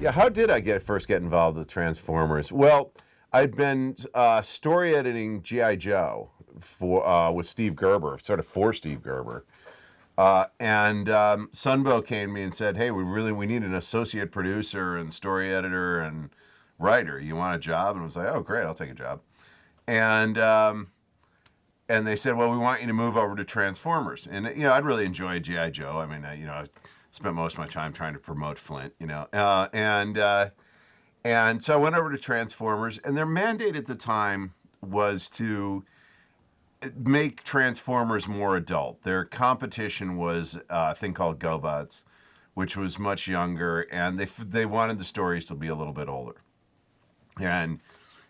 Yeah, how did I first get involved with Transformers? Well, I'd been story editing G.I. Joe with Steve Gerber, sort of for Steve Gerber. And Sunbow came to me and said, "Hey, we need an associate producer and story editor and writer. You want a job?" And I was like, "Oh, great, I'll take a job." And they said, "Well, we want you to move over to Transformers." And I'd really enjoyed GI Joe. I mean, I spent most of my time trying to promote Flint, and so I went over to Transformers, and their mandate at the time was to make Transformers more adult. Their competition was a thing called GoBots, which was much younger, and they wanted the stories to be a little bit older. And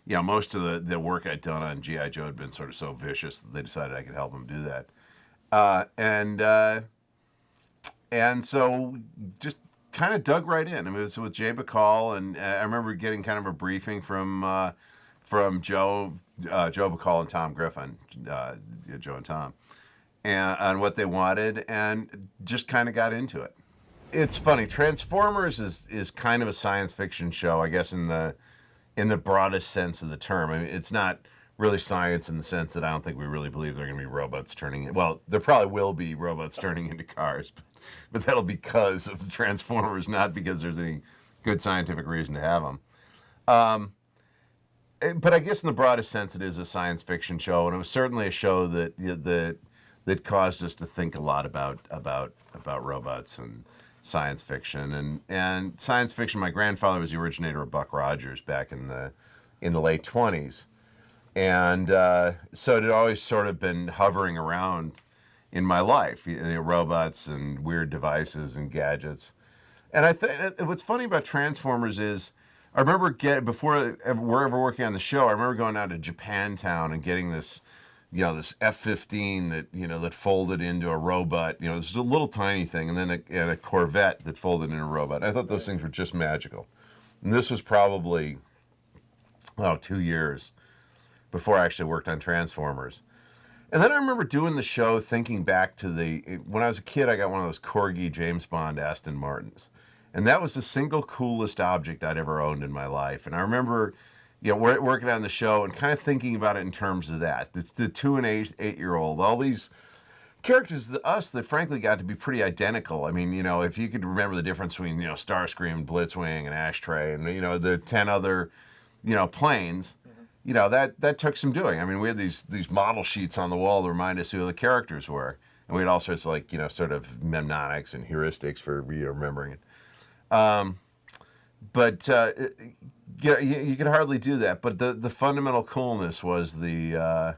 most of the work I'd done on G.I. Joe had been sort of so vicious that they decided I could help them do that. And so just kind of dug right in. I mean, it was with Jay Bacall, and I remember getting kind of a briefing from Joe Bacall and Tom Griffin, Joe and Tom, and on what they wanted, and just kind of got into it. It's funny. Transformers is kind of a science fiction show, I guess, in the broadest sense of the term. I mean, it's not really science in the sense that I don't think we really believe there are going to be robots turning. Well, there probably will be robots turning into cars, but that'll be because of the Transformers, not because there's any good scientific reason to have them. But I guess in the broadest sense, it is a science fiction show, and it was certainly a show that caused us to think a lot about robots and science fiction and science fiction. My grandfather was the originator of Buck Rogers back in the late 20s, and so it had always sort of been hovering around in my life, robots and weird devices and gadgets. And I think what's funny about Transformers is I remember before we're ever working on the show, I remember going out to Japantown and getting this this F-15 that folded into a robot. It was a little tiny thing, and then a Corvette that folded into a robot. I thought those things were just magical. And this was probably 2 years before I actually worked on Transformers. And then I remember doing the show, thinking back to when I was a kid, I got one of those Corgi James Bond Aston Martins. And that was the single coolest object I'd ever owned in my life. And I remember working on the show and kind of thinking about it in terms of that. It's the 2 and 8-year-old, all these characters that frankly got to be pretty identical. I mean, if you could remember the difference between, Starscream, Blitzwing, and Ashtray, and, the 10 other, planes, that took some doing. I mean, we had these model sheets on the wall to remind us who the characters were. And we had all sorts of, sort of mnemonics and heuristics for remembering it. But you could hardly do that. But the fundamental coolness was I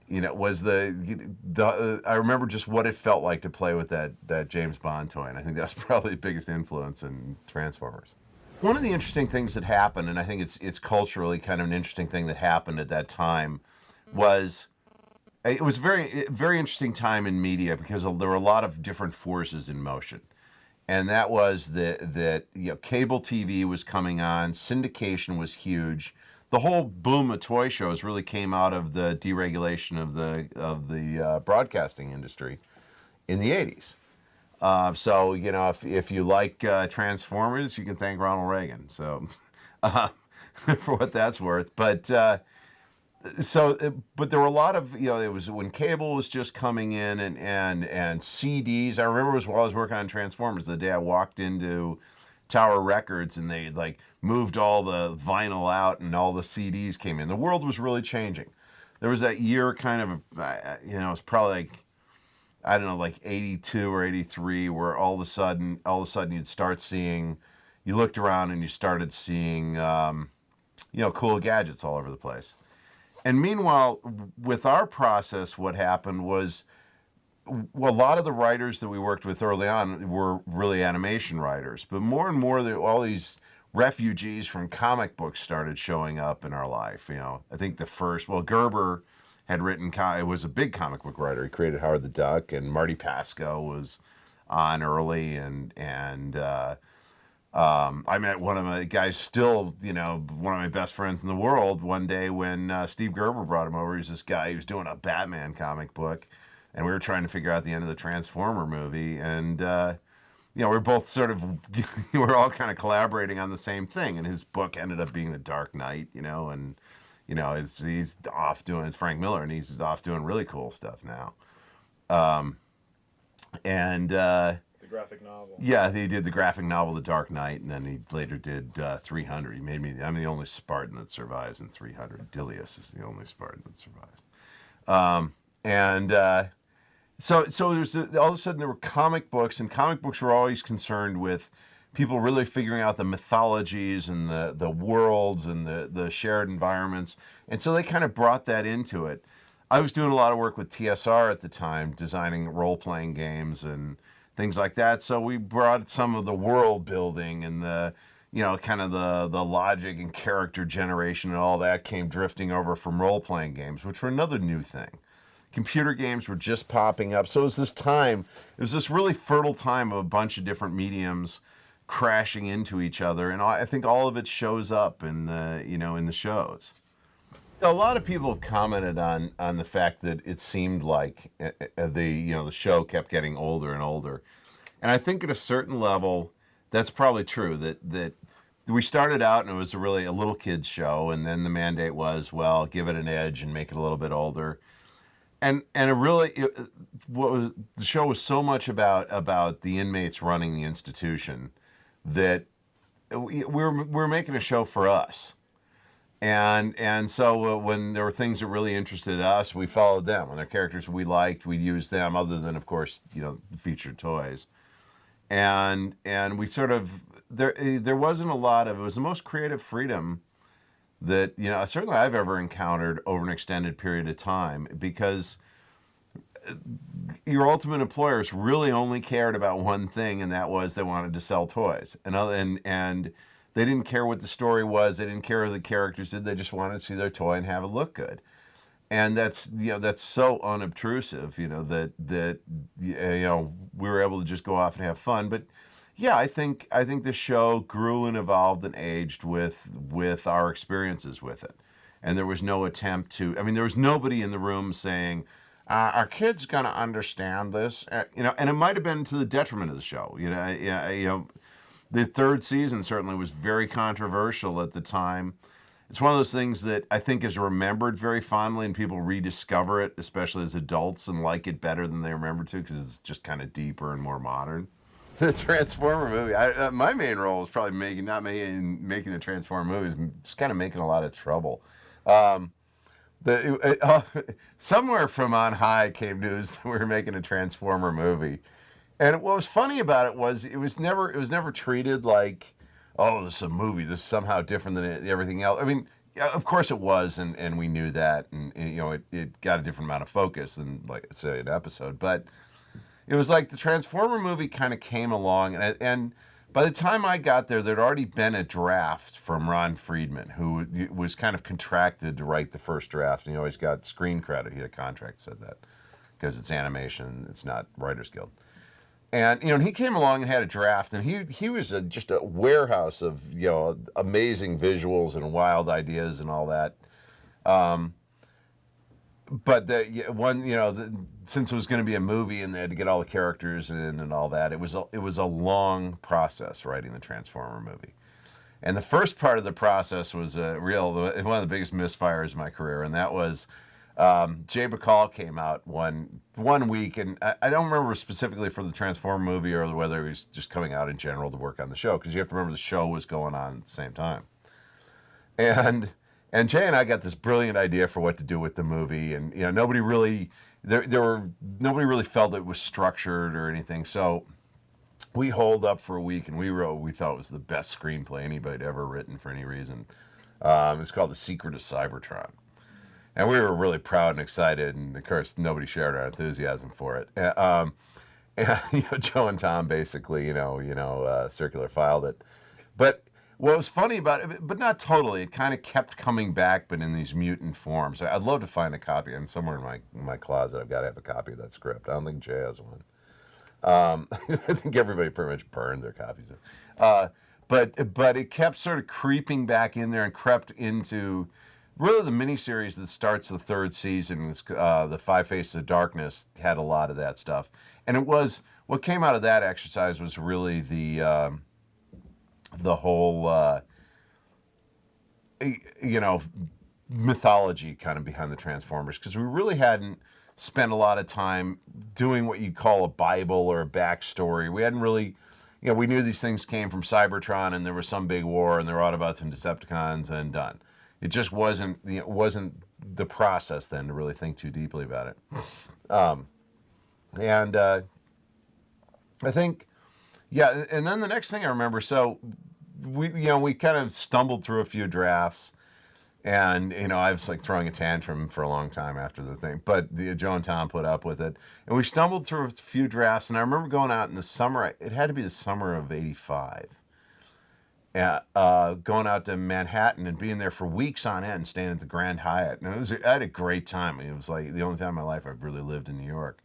remember just what it felt like to play with that James Bond toy, and I think that's probably the biggest influence in Transformers. One of the interesting things that happened, and I think it's culturally kind of an interesting thing that happened at that time, was it was very very interesting time in media because there were a lot of different forces in motion. And that was that cable TV was coming on, syndication was huge. The whole boom of toy shows really came out of the deregulation of the broadcasting industry in the 80s. So if you like Transformers, you can thank Ronald Reagan. So for what that's worth, but there were a lot of it was when cable was just coming in and CDs. I remember while I was working on Transformers, the day I walked into Tower Records and they moved all the vinyl out and all the CDs came in. The world was really changing. There was that year kind of it was probably I don't know, like 82 or 83, where all of a sudden you'd start seeing, you looked around and you started seeing cool gadgets all over the place. And meanwhile, with our process, what happened was, a lot of the writers that we worked with early on were really animation writers, but more and more, all these refugees from comic books started showing up in our life. I think Gerber had written, it was a big comic book writer. He created Howard the Duck, and Marty Pasco was on early, and I met one of my guys, still, one of my best friends in the world, one day when Steve Gerber brought him over. He's this guy, he was doing a Batman comic book, and we were trying to figure out the end of the Transformer movie, and we're both sort of, we're all kind of collaborating on the same thing. And his book ended up being The Dark Knight, and he's off doing, it's Frank Miller, and he's off doing really cool stuff now. And the graphic novel. Yeah, he did the graphic novel The Dark Knight, and then he later did 300. He made me, I'm the only Spartan that survives in 300. Dilius is the only Spartan that survives. So there's all of a sudden there were comic books, and comic books were always concerned with people really figuring out the mythologies and the worlds and the shared environments, and so they kind of brought that into it. I was doing a lot of work with TSR at the time, designing role-playing games and things like that. So we brought some of the world building and the kind of the logic and character generation and all that came drifting over from role-playing games, which were another new thing. Computer games were just popping up. So it was this really fertile time of a bunch of different mediums crashing into each other. And I think all of it shows up in the shows. A lot of people have commented on the fact that it seemed like the show kept getting older and older, and I think at a certain level that's probably true. That we started out and it was really a little kids show, and then the mandate was, well, give it an edge and make it a little bit older, and the show was so much about the inmates running the institution that we're making a show for us. And so when there were things that really interested us, we followed them. When there were characters we liked, we'd use them, other than, of course, featured toys. And we sort of, there wasn't a lot of, it was the most creative freedom that, certainly I've ever encountered over an extended period of time, because your ultimate employers really only cared about one thing, and that was they wanted to sell toys. And they didn't care what the story was. They didn't care who the characters did. They just wanted to see their toy and have it look good. And that's so unobtrusive, that we were able to just go off and have fun. But yeah, I think the show grew and evolved and aged with our experiences with it. And there was no attempt to. I mean, there was nobody in the room saying, "Are kids gonna understand this?" And it might have been to the detriment of the show. The third season certainly was very controversial at the time. It's one of those things that I think is remembered very fondly, and people rediscover it, especially as adults, and like it better than they remember to, because it's just kind of deeper and more modern. The Transformer movie, my main role was probably making the Transformer movies, just kind of making a lot of trouble. Somewhere from on high came news that we were making a Transformer movie. And what was funny about it was it was never treated like, oh, this is a movie. This is somehow different than everything else. I mean, of course it was, and we knew that, and it got a different amount of focus than, like, say, an episode. But it was like the Transformer movie kind of came along, and by the time I got there, there'd already been a draft from Ron Friedman, who was kind of contracted to write the first draft, and he always got screen credit. He had a contract that said that, because it's animation, it's not Writers Guild. And he came along and had a draft, and he was just a warehouse of amazing visuals and wild ideas and all that. But since it was going to be a movie and they had to get all the characters in and all that, it was a long process writing the Transformer movie. And the first part of the process was one of the biggest misfires of my career, and that was. Jay Bacall came out one week, and I don't remember specifically for the Transformer movie or whether he was just coming out in general to work on the show, because you have to remember the show was going on at the same time. And Jay and I got this brilliant idea for what to do with the movie, and nobody really felt it was structured or anything. So we holed up for a week, and we wrote what we thought was the best screenplay anybody had ever written for any reason. It's called The Secret of Cybertron. And we were really proud and excited, and of course nobody shared our enthusiasm for it. And Joe and Tom basically, circular filed it. But what was funny about it, but not totally, it kind of kept coming back, but in these mutant forms. I'd love to find a copy, and somewhere in my closet I've got to have a copy of that script. I don't think Jay has one. I think everybody pretty much burned their copies. But it kept sort of creeping back in there and crept into really the miniseries that starts the third season, the Five Faces of Darkness, had a lot of that stuff. And it was, what came out of that exercise was really the whole, mythology kind of behind the Transformers, because we really hadn't spent a lot of time doing what you'd call a Bible or a backstory. We hadn't really, we knew these things came from Cybertron and there was some big war and there were Autobots and Decepticons and done. It just wasn't, wasn't the process then to really think too deeply about it. And I think, yeah, and then the next thing I remember, so we kind of stumbled through a few drafts. And, I was like throwing a tantrum for a long time after the thing. But Joe and Tom put up with it. And we stumbled through a few drafts. And I remember going out in the summer. It had to be the summer of '85. Going out to Manhattan and being there for weeks on end, staying at the Grand Hyatt. And I had a great time. It was like the only time in my life I've really lived in New York.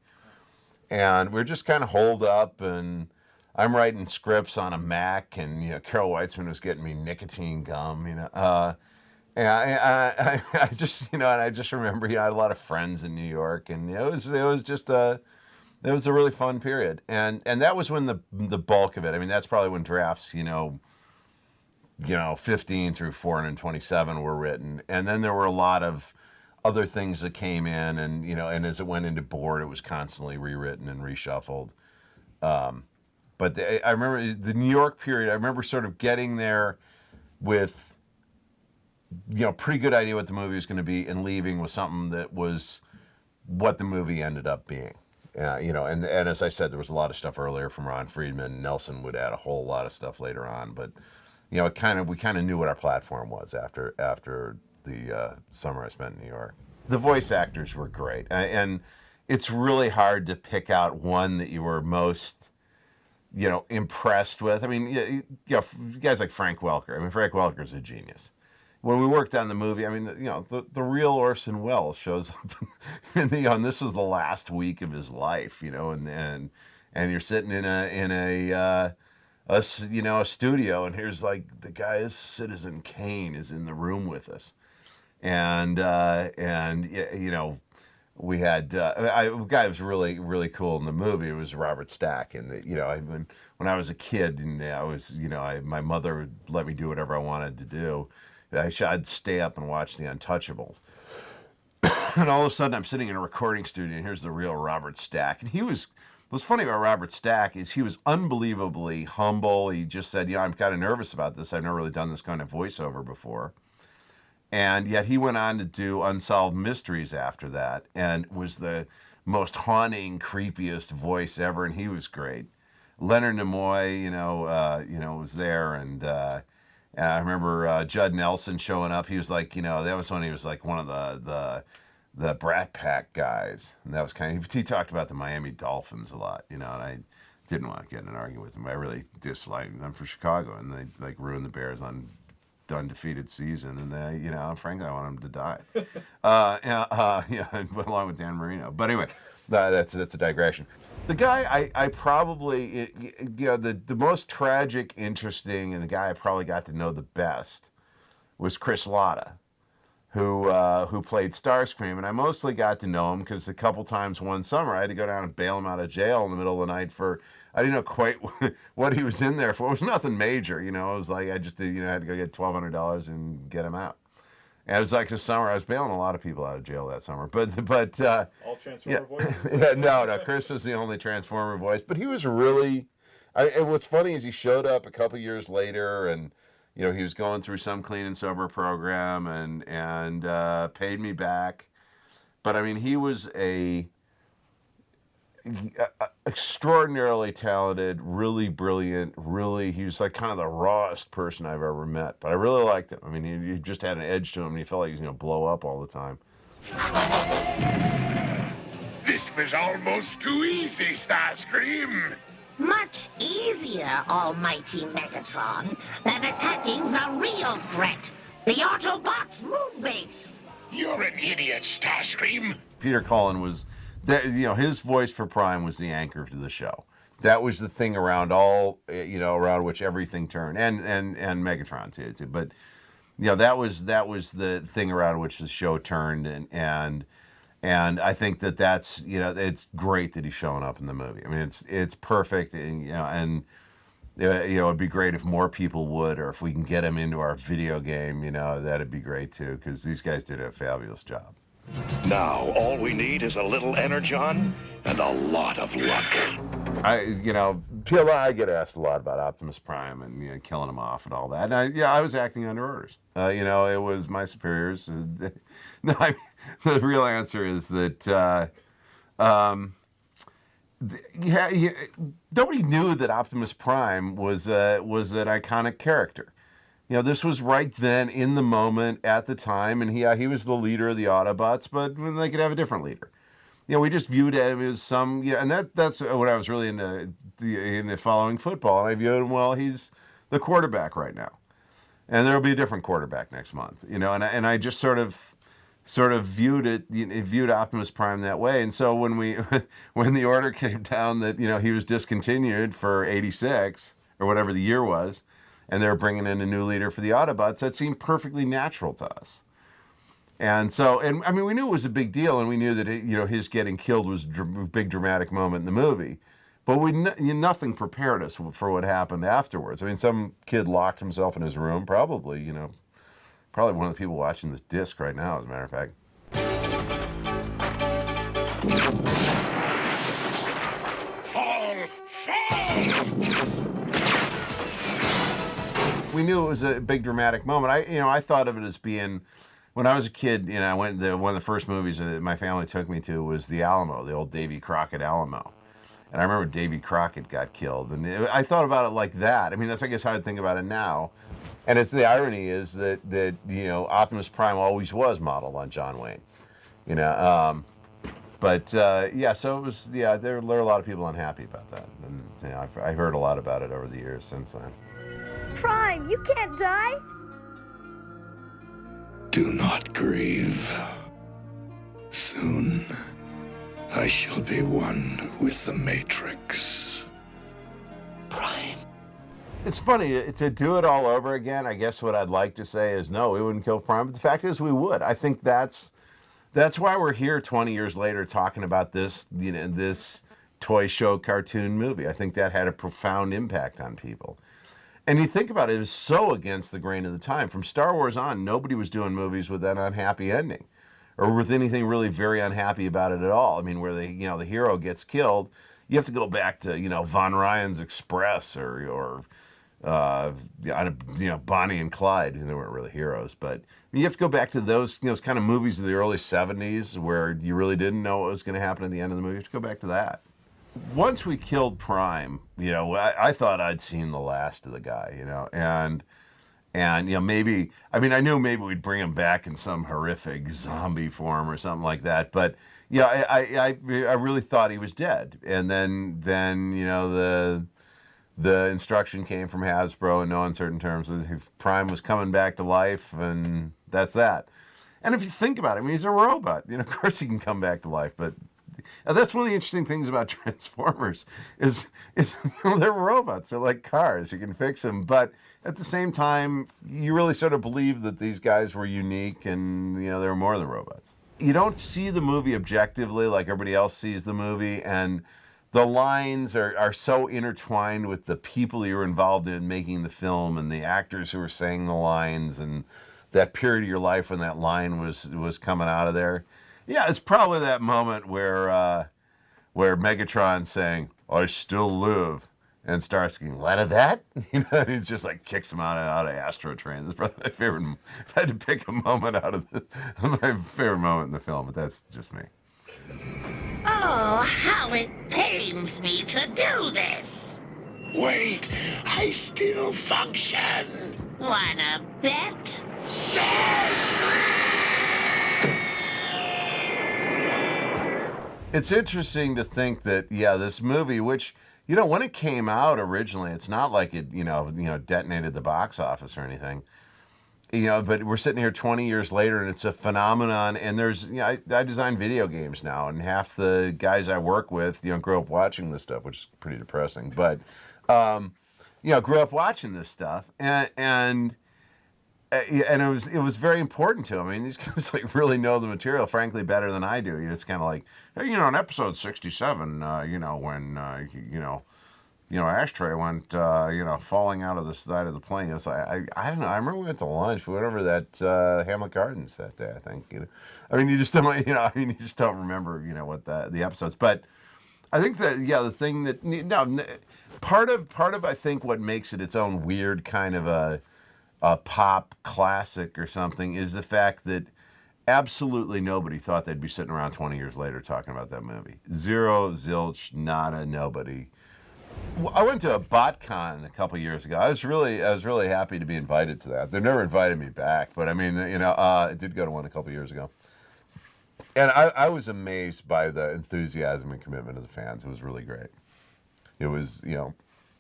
And we were just kind of holed up. And I'm writing scripts on a Mac. And, Carol Weitzman was getting me nicotine gum, And I just, and I just remember, I had a lot of friends in New York, and it was just it was a really fun period, and that was when the bulk of it. I mean, that's probably when drafts, 15 through 427 were written, and then there were a lot of other things that came in, and and as it went into board, it was constantly rewritten and reshuffled. But I remember the New York period. I remember sort of getting there with, pretty good idea what the movie was going to be, and leaving with something that was what the movie ended up being. And as I said, there was a lot of stuff earlier from Ron Friedman. Nelson would add a whole lot of stuff later on, but we kind of knew what our platform was after the summer I spent in New York. The voice actors were great, and it's really hard to pick out one that you were most impressed with. I mean, guys like Frank Welker. I mean, Frank Welker's a genius. When we worked on the movie, I mean, the real Orson Welles shows up, and this was the last week of his life, and you're sitting in a studio, and here's like the guy, Citizen Kane, is in the room with us, and we had a guy who was really, really cool in the movie. It was Robert Stack, and when I was a kid, and I was my mother would let me do whatever I wanted to do. I'd stay up and watch The Untouchables. And all of a sudden, I'm sitting in a recording studio, and here's the real Robert Stack. And what's funny about Robert Stack is he was unbelievably humble. He just said, I'm kind of nervous about this. I've never really done this kind of voiceover before. And yet he went on to do Unsolved Mysteries after that, and was the most haunting, creepiest voice ever, and he was great. Leonard Nimoy, was there, and I remember Judd Nelson showing up. He was like, that was when he was like one of the Brat Pack guys, and that was he talked about the Miami Dolphins a lot, and I didn't want to get in an argument with him. I really disliked them. I'm from Chicago, and they like ruined the Bears on undefeated season, and frankly, I want them to die. Along with Dan Marino. But anyway, that's a digression. The guy I probably, the most tragic, interesting, and the guy I probably got to know the best was Chris Latta, who played Starscream, and I mostly got to know him because a couple times one summer I had to go down and bail him out of jail in the middle of the night for, I didn't know quite what he was in there for. It was nothing major, it was like I just had to go get $1,200 and get him out. And it was like this summer, I was bailing a lot of people out of jail that summer. But all Transformer voices? No, Chris was the only Transformer voice. But he was really, and what's funny is he showed up a couple years later, and he was going through some clean and sober program, and paid me back. But I mean, he was a extraordinarily talented, really brilliant, he was like kind of the rawest person I've ever met. But I really liked him. I mean, he just had an edge to him, and he felt like he was going to blow up all the time. This was almost too easy, Starscream. Much easier, almighty Megatron, than attacking the real threat, the Autobots moon base. You're an idiot, Starscream. Peter Cullen was, his voice for Prime was the anchor to the show. That was the thing around around which everything turned, and Megatron too. But that was the thing around which the show turned, and I think that's it's great that he's showing up in the movie. I mean, it's perfect, and it'd be great if more people would, or if we can get him into our video game, that'd be great too, because these guys did a fabulous job. Now, all we need is a little energon and a lot of luck. I get asked a lot about Optimus Prime and killing him off and all that. And I was acting under orders. It was my superiors. No, the real answer is that nobody knew that Optimus Prime was an iconic character. This was right then in the moment at the time, and he was the leader of the Autobots, but they could have a different leader. We just viewed him as and that's what I was really into following football. And I viewed him, well, he's the quarterback right now, and there'll be a different quarterback next month. And I just sort of viewed Optimus Prime that way. And so when the order came down that he was discontinued for '86 or whatever the year was, and they were bringing in a new leader for the Autobots, that seemed perfectly natural to us. And so, I mean, we knew it was a big deal, and we knew that his getting killed was a big dramatic moment in the movie. But nothing prepared us for what happened afterwards. I mean, some kid locked himself in his room, probably one of the people watching this disc right now, as a matter of fact. We knew it was a big dramatic moment. I thought of it as being, when I was a kid, I went one of the first movies that my family took me to was the Alamo, the old Davy Crockett Alamo. And I remember Davy Crockett got killed, and I thought about it like that. I mean, that's, I guess, how I think about it now. And the irony is that Optimus Prime always was modeled on John Wayne, so it was, there were a lot of people unhappy about that, and I heard a lot about it over the years since then. Prime, you can't die. Do not grieve. Soon, I shall be one with the Matrix. Prime. It's funny, to do it all over again, I guess what I'd like to say is, no, we wouldn't kill Prime, but the fact is we would. I think that's why we're here 20 years later talking about this, this toy show cartoon movie. I think that had a profound impact on people. And you think about it, it was so against the grain of the time. From Star Wars on, nobody was doing movies with that unhappy ending, or with anything really very unhappy about it at all. I mean, where the hero gets killed, you have to go back to Von Ryan's Express or Bonnie and Clyde. They weren't really heroes, but you have to go back to those kind of movies of the early '70s where you really didn't know what was going to happen at the end of the movie. You have to go back to that. Once we killed Prime, I thought I'd seen the last of the guy, and maybe, I mean, I knew maybe we'd bring him back in some horrific zombie form or something like that, but I really thought he was dead. And then the instruction came from Hasbro in no uncertain terms that Prime was coming back to life, and that's that. And if you think about it, I mean, he's a robot. Of course he can come back to life, but that's one of the interesting things about Transformers is they're robots. They're like cars. You can fix them, but at the same time, you really sort of believe that these guys were unique and they were more than robots. You don't see the movie objectively like everybody else sees the movie, and the lines are so intertwined with the people you're involved in making the film and the actors who are saying the lines and that period of your life when that line was coming out of there. Yeah, it's probably that moment where Megatron's saying, "I still live," and Starsky, "What of that?" And he just like kicks him out of Astro Train. That's probably my favorite. If I had to pick a moment out of my favorite moment in the film, but that's just me. Oh, how it pains me to do this. Wait, I still function. Wanna bet? It's interesting to think that, this movie, which, when it came out originally, it's not like it, detonated the box office or anything. But we're sitting here 20 years later, and it's a phenomenon. And there's, I design video games now, and half the guys I work with, grew up watching this stuff, which is pretty depressing. But, grew up watching this stuff, and and it was very important to him. I mean, these guys like really know the material, frankly, better than I do. It's kind of like, hey, in episode 67, when Ashtray went, falling out of the side of the plane. It's like, I don't know. I remember we went to lunch, whatever that Hamlet Gardens that day. I think. I mean, you just don't. You just don't remember. What the episodes. But I think that the thing that part of I think what makes it its own weird kind of a pop classic or something is the fact that absolutely nobody thought they'd be sitting around 20 years later talking about that movie. Zero, zilch, nada, nobody. I went to a BotCon a couple years ago. I was really happy to be invited to that. They never invited me back, but I mean, I did go to one a couple years ago. And I was amazed by the enthusiasm and commitment of the fans. It was really great. It was, a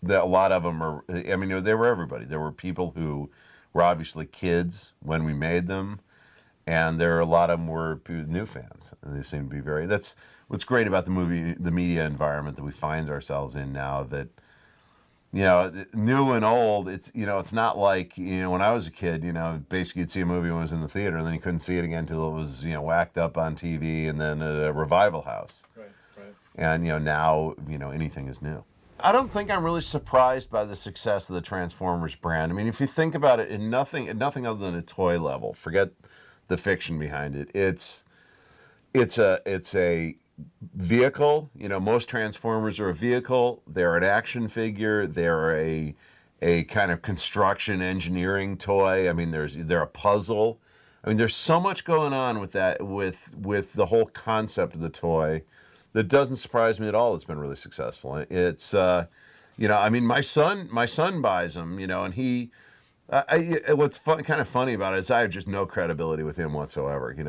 lot of them are, I mean, they were everybody. There were people who were obviously kids when we made them, and there are a lot of them were new fans, and they seem to be that's what's great about the media environment that we find ourselves in now, that, new and old, it's not like, when I was a kid, basically you'd see a movie when it was in the theater, and then you couldn't see it again until it was, whacked up on TV, and then at a revival house. Right. And, now, anything is new. I don't think I'm really surprised by the success of the Transformers brand. I mean, if you think about it, in nothing other than a toy level, forget the fiction behind it. It's a vehicle. Most Transformers are a vehicle. They're an action figure. They're a kind of construction engineering toy. I mean, they're a puzzle. I mean, there's so much going on with that, with the whole concept of the toy, that doesn't surprise me at all. It's been really successful. It's, I mean, my son buys them, and he, what's kind of funny about it is I have just no credibility with him whatsoever. Your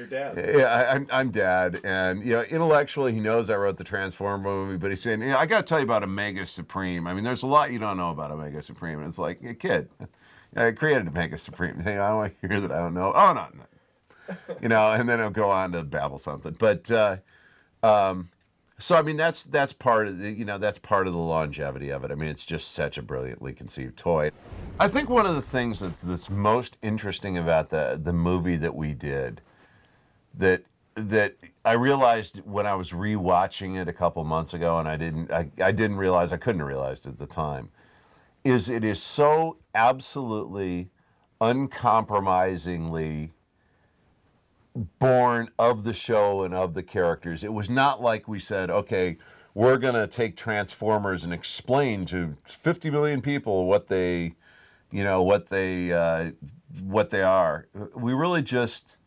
dad. Yeah, I'm dad, and intellectually he knows I wrote the Transformer movie, but he's saying, I got to tell you about Omega Supreme. I mean, there's a lot you don't know about Omega Supreme, and it's like, kid, I created Omega Supreme. I don't want to hear that I don't know. Oh no. And then I'll go on to babble something. But so I mean, that's part of the longevity of it. I mean, it's just such a brilliantly conceived toy. I think one of the things that's most interesting about the movie that we did, that I realized when I was rewatching it a couple months ago, and I couldn't realize it at the time, is it is so absolutely uncompromisingly born of the show and of the characters. It was not like we said, okay, we're going to take Transformers and explain to 50 million people what they are. We really just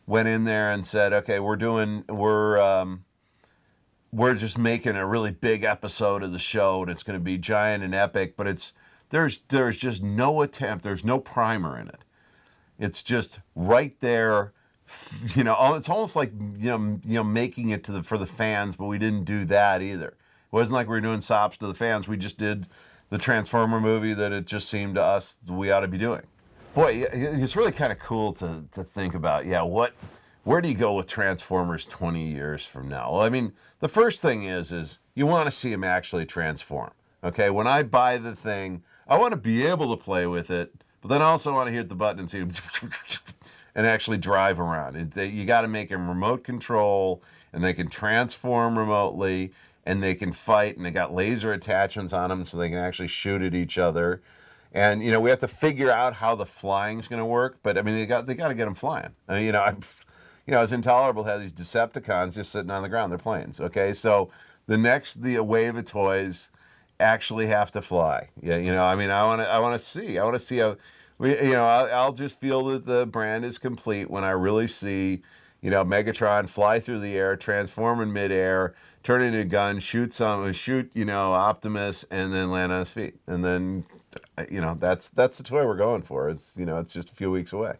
went in there and said, okay, we're just making a really big episode of the show, and it's going to be giant and epic, but there's just no attempt, there's no primer in it. It's just right there. It's almost like making it for the fans, but we didn't do that either. It wasn't like we were doing sops to the fans. We just did the Transformer movie that it just seemed to us we ought to be doing. Boy, it's really kind of cool to think about. Yeah, where do you go with Transformers 20 years from now? Well, I mean, the first thing is you want to see them actually transform. Okay, when I buy the thing, I want to be able to play with it, but then I also want to hit the button and see them and actually drive around. You got to make them remote control, and they can transform remotely, and they can fight, and they got laser attachments on them so they can actually shoot at each other. And we have to figure out how the flying's going to work, but I mean they got to get them flying. I mean, it's intolerable to have these Decepticons just sitting on the ground. They're planes. Okay, so the wave of toys actually have to fly. Yeah, I mean, I want to see how. I'll just feel that the brand is complete when I really see, Megatron fly through the air, transform in midair, turn into a gun, shoot Optimus, and then land on his feet. And then, that's the toy we're going for. It's just a few weeks away.